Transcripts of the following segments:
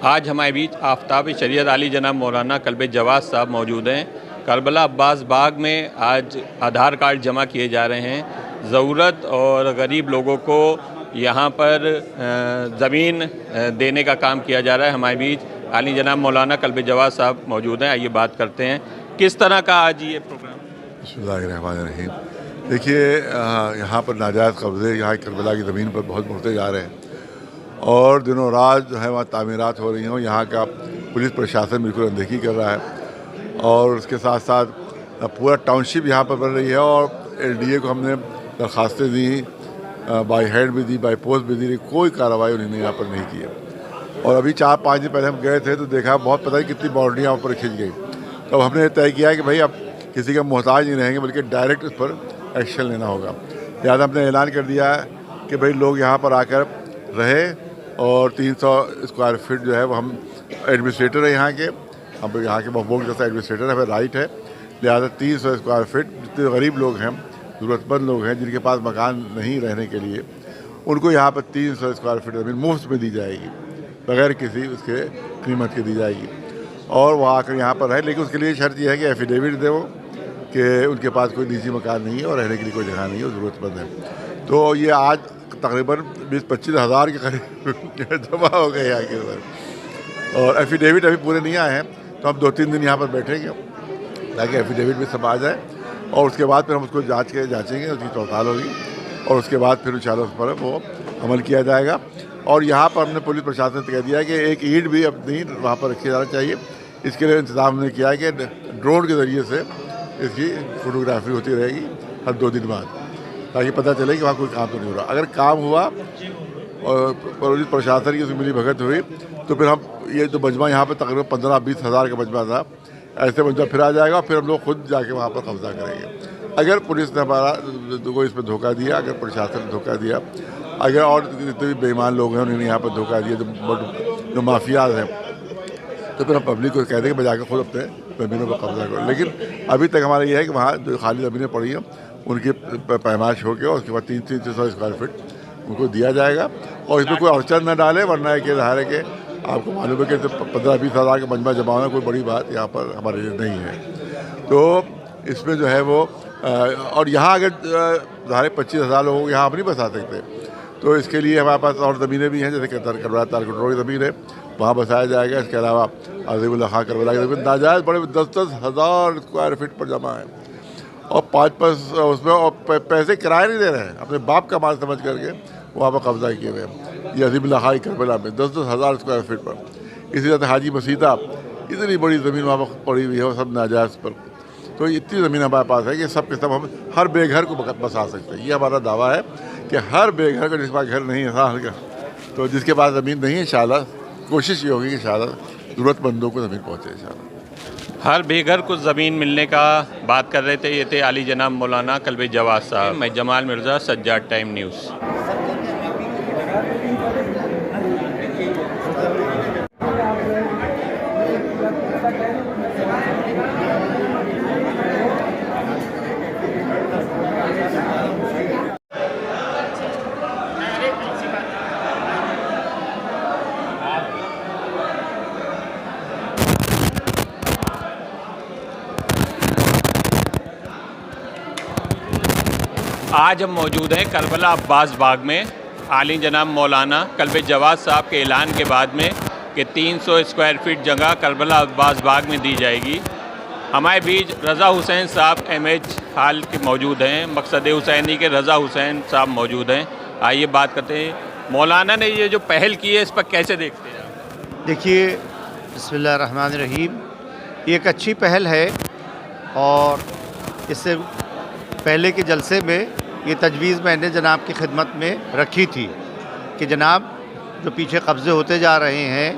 आज हमारे बीच आफ्ताब शरीयत आली जनाब मौलाना कल्बे जवाद साहब मौजूद हैं। करबला अब्बास बाग में आज आधार कार्ड जमा किए जा रहे हैं। ज़रूरत और गरीब लोगों को यहाँ पर ज़मीन देने का काम किया जा रहा है। हमारे बीच आली जनाब मौलाना कल्बे जवाद साहब मौजूद हैं। आइए बात करते हैं किस तरह का आज ये प्रोग्राम। बिस्मिल्लाहिर्रहमानिर्रहीम। देखिए, यहाँ पर नाजायज़ कब्ज़े यहाँ करबला की ज़मीन पर बहुत बढ़ते जा रहे हैं और दिनों रात जो है वहाँ तामीरात हो रही हैं। यहाँ का पुलिस प्रशासन बिल्कुल अनदेखी कर रहा है और उसके साथ साथ पूरा टाउनशिप यहाँ पर बन रही है और एलडीए को हमने दरख्वास्तें दी, बाई हैंड भी दी, बाई पोस्ट भी दी, कोई कार्रवाई उन्होंने यहाँ पर नहीं की है। और अभी 4-5 दिन पहले हम गए थे तो देखा बहुत पता नहीं कितनी बाउंड्रियाँ ऊपर खिंच गई। तो अब हमने तय किया कि भाई अब किसी का मोहताज नहीं रहेंगे बल्कि डायरेक्ट उस पर एक्शन लेना होगा। लिहाजा हमने ऐलान कर दिया है कि भाई लोग यहाँ पर आकर रहे और 300 स्क्वायर फीट जो है वो हम एडमिनिस्ट्रेटर है यहाँ के, हम यहाँ के महबूब जैसा एडमिनिस्ट्रेटर है, हमें राइट है। लिहाजा 300 स्क्वायर फीट जितने गरीब लोग हैं, ज़रूरतमंद लोग हैं जिनके पास मकान नहीं रहने के लिए, उनको यहाँ पर 300 स्क्वायर फीट ज़मीन मुफ्त में दी जाएगी, बग़ैर किसी उसके कीमत के दी जाएगी और वह आकर यहाँ पर रहे। लेकिन उसके लिए शर्त यह है कि एफिडेविट दे वो कि उनके पास कोई निजी मकान नहीं है और रहने के लिए कोई जगह नहीं है, ज़रूरतमंद है। तो ये आज तकरीबन 20-25 हज़ार के करीब जमा हो गए यहाँ के अंदर और एफिडेविट अभी पूरे नहीं आए हैं। तो हम 2-3 दिन यहाँ पर बैठेंगे ताकि एफिडेविट भी सब आ जाए और उसके बाद फिर हम उसको जाँचेंगे, उसकी चौड़ताल होगी और उसके बाद फिर इंशाअल्लाह उस पर वो अमल किया जाएगा। और यहाँ पर हमने पुलिस प्रशासन से कह दिया है कि एक ईंट भी अपनी वहाँ पर रखी जाना चाहिए। इसके लिए इंतज़ाम हमने किया है कि ड्रोन के ज़रिए से इसकी फ़ोटोग्राफी होती रहेगी हर 2 दिन बाद, ताकि पता चले कि वहाँ कोई काम तो नहीं हो रहा। अगर काम हुआ और पुलिस प्रशासन की उसमें मिली भगत हुई तो फिर हम ये जो मजमा यहाँ पर तकरीबन 15-20 हज़ार का मजमा था, ऐसे मजमा फिर आ जाएगा। फिर हम लोग खुद जाके वहाँ पर कब्जा करेंगे। अगर पुलिस ने हमारा को इस पर धोखा दिया, अगर प्रशासन ने धोखा दिया, अगर और जितने भी बेईमान लोग हैं उन्होंने यहाँ पर धोखा दिया, जो माफियाज हैं, तो फिर हम पब्लिक को कह दें कि मैं जाकर खुद अपने ज़मीनों पर कब्जा करो। लेकिन अभी तक हमारा ये है कि वहाँ जो खाली ज़मीनें पड़ी हैं उनकी पैमाइश हो गया और उसके बाद 300 स्क्वायर फीट उनको दिया जाएगा और इसमें कोई अड़चन न डाले, वरना है कि ज़ाहिर है कि आपको मालूम है कि 15-20 हज़ार का मजमा जमा होना कोई बड़ी बात यहाँ पर हमारे लिए नहीं है। तो इसमें जो है वो और यहाँ अगर ज़ाहिर 25 हज़ार लोगों को यहाँ आप नहीं बसा सकते, तो इसके लिए हमारे पास और ज़मीनें भी हैं, जैसे कि तारकुटोर की ज़मीन है, वहाँ बसाया जाएगा। इसके अलावा अज़ीमुल्लाह खां करबला की ज़मीन नाजायज़ बड़े 10-10 हज़ार स्क्वायर फीट पर जमा है और 5 उसमें और पैसे किराए नहीं दे रहे हैं, अपने बाप का माल समझ करके वहाँ पर कब्जा किए हुए हैं। ये अज़ीमुल्लाह खां करबला में 10-10 हज़ार स्क्वायर फीट पर। इसी तरह हाजी मसीदा इतनी बड़ी ज़मीन वहाँ पर पड़ी हुई है और सब नाजायज़ पर। तो इतनी ज़मीन हमारे पास है कि सब के सब हम हर बेघर को बसा सकते हैं। ये हमारा दावा है कि हर बेघर को, जिसके पास घर नहीं है साल का, तो जिसके पास ज़मीन नहीं है, इंशाअल्लाह कोशिश ये होगी कि इंशाअल्लाह ज़रूरतमंदों को ज़मीन पहुँचे इंशाअल्लाह। हर बेघर को ज़मीन मिलने का बात कर रहे थे। ये थे आली जनाब मौलाना कल्बे जवाद साहब। मैं जमाल मिर्ज़ा, सज्जाद टाइम न्यूज़। आज हम मौजूद हैं करबला अब्बास बाग में आली जनाब मौलाना कल्बे जवाद साहब के ऐलान के बाद में कि 300 स्क्वायर फीट जगह करबला अब्बास बाग में दी जाएगी। हमारे बीच रज़ा हुसैन साहब MH हाल के मौजूद हैं, मकसद हुसैनी के रज़ा हुसैन साहब मौजूद हैं। आइए बात करते हैं। मौलाना ने ये जो पहल की है इस पर कैसे देखते हैं आप? देखिए, बिस्मिल्लाहिर्रहमानिर्रहीम, ये एक अच्छी पहल है और इससे पहले के जलसे में ये तजवीज़ मैंने जनाब की खिदमत में रखी थी कि जनाब जो पीछे कब्ज़े होते जा रहे हैं,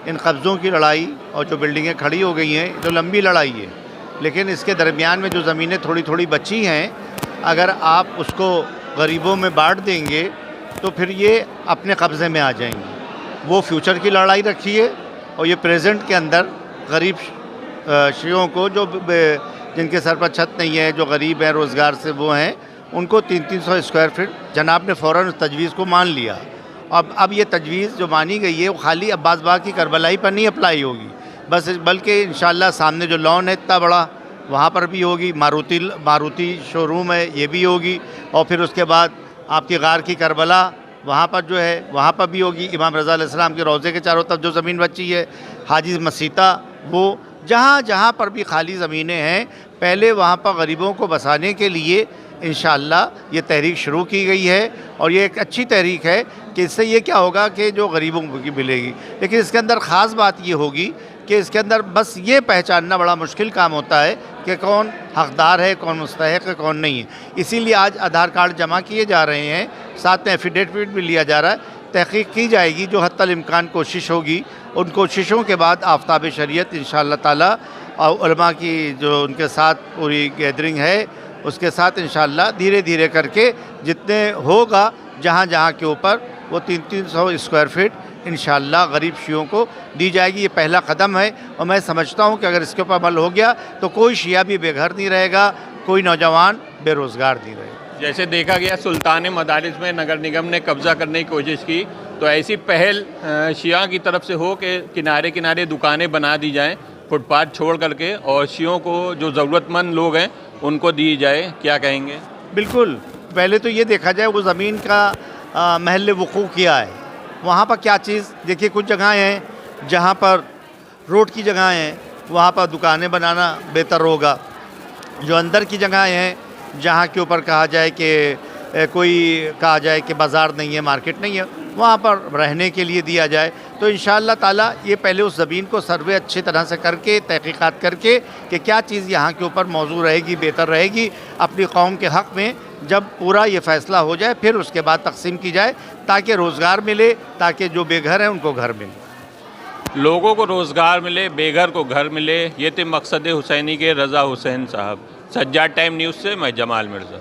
इन कब्ज़ों की लड़ाई और जो बिल्डिंगें खड़ी हो गई हैं, तो लंबी लड़ाई है, लेकिन इसके दरमियान में जो ज़मीनें थोड़ी थोड़ी बची हैं, अगर आप उसको गरीबों में बांट देंगे तो फिर ये अपने कब्ज़े में आ जाएंगी। वो फ्यूचर की लड़ाई रखी है और ये प्रेजेंट के अंदर गरीब शियों को, जो जिनके सर पर छत नहीं है, जो गरीब हैं, रोज़गार से वो हैं, उनको 300 स्क्वायर फीट जनाब ने फ़ौरन उस तजवीज़ को मान लिया अब ये तजवीज़ जो मानी गई है वो खाली अब्बास बाग की करबलाई पर नहीं अप्लाई होगी बस, बल्कि इंशाअल्लाह सामने जो लॉन है इतना बड़ा वहाँ पर भी होगी, मारुति शोरूम है ये भी होगी, और फिर उसके बाद आपकी गार की करबला वहाँ पर जो है वहाँ पर भी होगी। इमाम रज़ा अलैहिस्सलाम के रोज़े के चारों तरफ जो ज़मीन बची है, हाजी मसीता, वो जहाँ जहाँ पर भी खाली ज़मीनें हैं पहले वहाँ पर गरीबों को बसाने के लिए इंशाअल्लाह ये तहरीक शुरू की गई है। और ये एक अच्छी तहरीक है कि इससे ये क्या होगा कि जो गरीबों की मिलेगी, लेकिन इसके अंदर ख़ास बात ये होगी कि इसके अंदर बस ये पहचानना बड़ा मुश्किल काम होता है कि कौन हक़दार है, कौन मुस्तहिक़ है, कौन नहीं है। इसीलिए आज आधार कार्ड जमा किए जा रहे हैं, साथ में एफिडेविट भी लिया जा रहा है, तहक़ीक़ की जाएगी, जो हत्तल इम्कान कोशिश होगी। उन कोशिशों के बाद आफ्ताब शरीयत इंशाअल्लाह ताला और उलमा की जो उनके साथ पूरी गैदरिंग है उसके साथ इंशाअल्लाह धीरे धीरे करके जितने होगा जहाँ जहाँ के ऊपर वो 300 स्क्वायर फीट इंशाअल्लाह गरीब शियों को दी जाएगी। ये पहला कदम है और मैं समझता हूँ कि अगर इसके ऊपर अमल हो गया तो कोई शिया भी बेघर नहीं रहेगा, कोई नौजवान बेरोज़गार नहीं रहेगा। जैसे देखा गया सुल्तान मदारिस में नगर निगम ने कब्ज़ा करने की कोशिश की, तो ऐसी पहल शिया की तरफ से हो कि किनारे किनारे दुकानें बना दी जाएं फुटपाथ छोड़ करके, और शियों को जो ज़रूरतमंद लोग हैं उनको दी जाए, क्या कहेंगे? बिल्कुल, पहले तो ये देखा जाए वो ज़मीन का महल वक़ू किया है, वहाँ पर क्या चीज़ देखिए, कुछ जगहें हैं जहाँ पर रोड की जगहें हैं वहाँ पर दुकानें बनाना बेहतर होगा। जो अंदर की जगहें हैं जहाँ के ऊपर कहा जाए कि कोई कहा जाए कि बाज़ार नहीं है, मार्केट नहीं है, वहाँ पर रहने के लिए दिया जाए। तो इंशाअल्लाह ताला ये पहले उस ज़मीन को सर्वे अच्छी तरह से करके तहक़ीक़ात करके कि क्या चीज़ यहाँ के ऊपर मौजूद रहेगी, बेहतर रहेगी अपनी कौम के हक़ में, जब पूरा ये फ़ैसला हो जाए फिर उसके बाद तक़सीम की जाए ताकि रोज़गार मिले, ताकि जो बेघर हैं उनको घर मिले। लोगों को रोज़गार मिले, बेघर को घर मिले, ये थे मकसद हुसैनी के रज़ा हुसैन साहब। सज्जाद टाइम न्यूज़ से मैं जमाल मिर्ज़ा।